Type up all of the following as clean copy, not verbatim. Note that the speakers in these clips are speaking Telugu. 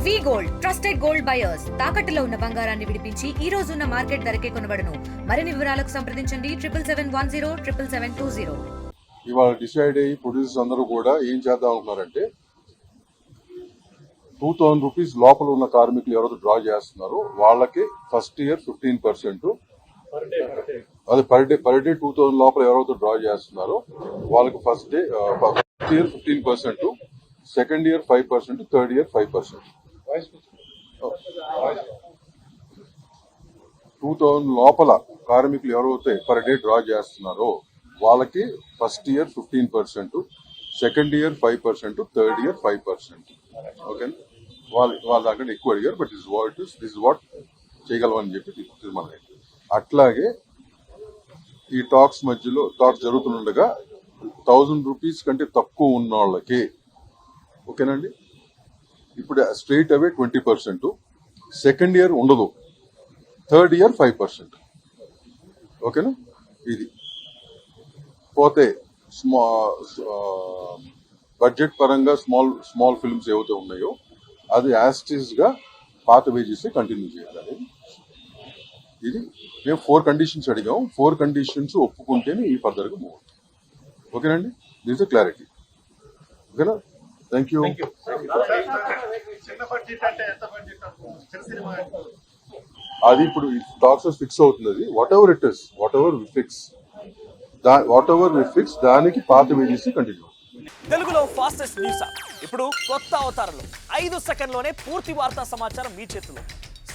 వి గోల్డ్ ట్రస్టెడ్ గోల్డ్ బయర్స్ తాకట్టులో ఉన్న బంగారాన్ని విడిపించి ఈ రోజు ఉన్న మార్కెట్ ధరకే కొనబడును. మరిన్ని వివరాలకు సంప్రదించండి 7771077720. ఇవాళ డిసైడ్ అయ్యి ప్రొడ్యూసర్స్ అందరూ కూడా ఏం చేద్దాం అనుకున్నారంటే 2000 రూపీస్ లోపల ఉన్న కార్మికులు ఎవరైతే డ్రా చేస్తున్నారో వాళ్ళకి ఫస్ట్ ఇయర్ 15%, అది పర్ డే 2000 లోపల ఎవరైతే డ్రా చేస్తున్నారో వాళ్ళకి first year 15%, second year 5%, third year 5%. 2000 లోపల కార్మికులు ఎవరైతే పర్ డే డ్రా చేస్తున్నారో వాళ్ళకి first year 15%, second year 5%, third year 5%. Okay, వాళ్ళ దాంట్లో ఎక్కువ అడిగారు, బట్ దిస్ వాట్ చేయగలమని చెప్పి తీర్మానం. అట్లాగే ఈ టాక్స్ జరుగుతుండగా 1000 రూపీస్ కంటే తక్కువ ఉన్న వాళ్ళకి, ఓకేనండి, ఇప్పుడు స్ట్రైట్ అవే 20%, సెకండ్ ఇయర్ ఉండదు, థర్డ్ ఇయర్ 5%. ఓకేనా, ఇది పోతే బడ్జెట్ పరంగా స్మాల్ ఫిల్మ్స్ ఏవైతే ఉన్నాయో అది యాస్టీస్ గా పాత వేజెస్ కంటిన్యూ చేయాలి. ఇది మేము 4 కండిషన్స్ అడిగాం. 4 కండిషన్స్ ఒప్పుకుంటేనే ఈ ఫర్దర్ గా మూవ్ అవుతుంది. ఓకేనండి, దిస్ ఇస్ క్లారిటీ. ఓకేనా, థ్యాంక్ యూ. అది ఇప్పుడు టాక్స్ ఫిక్స్ అవుతుంది. అది వాట్ ఎవర్ వి ఫిక్స్ దానికి పాత వేజెస్ కంటిన్యూ. తెలుగులో ఫాస్టెస్ట్ న్యూస్ ఇప్పుడు కొత్త అవతారంలో 5 సెకండ్లోనే పూర్తి వార్తా సమాచారం మీ చేతిలో.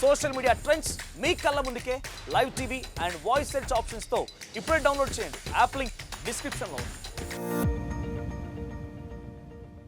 సోషల్ మీడియా ట్రెండ్స్ మీ కళ్ళ ముందుకే live TV and voice search options తో ఇప్పుడే డౌన్లోడ్ చేయండి. యాప్ లింక్ డిస్క్రిప్షన్ లో ఉంది.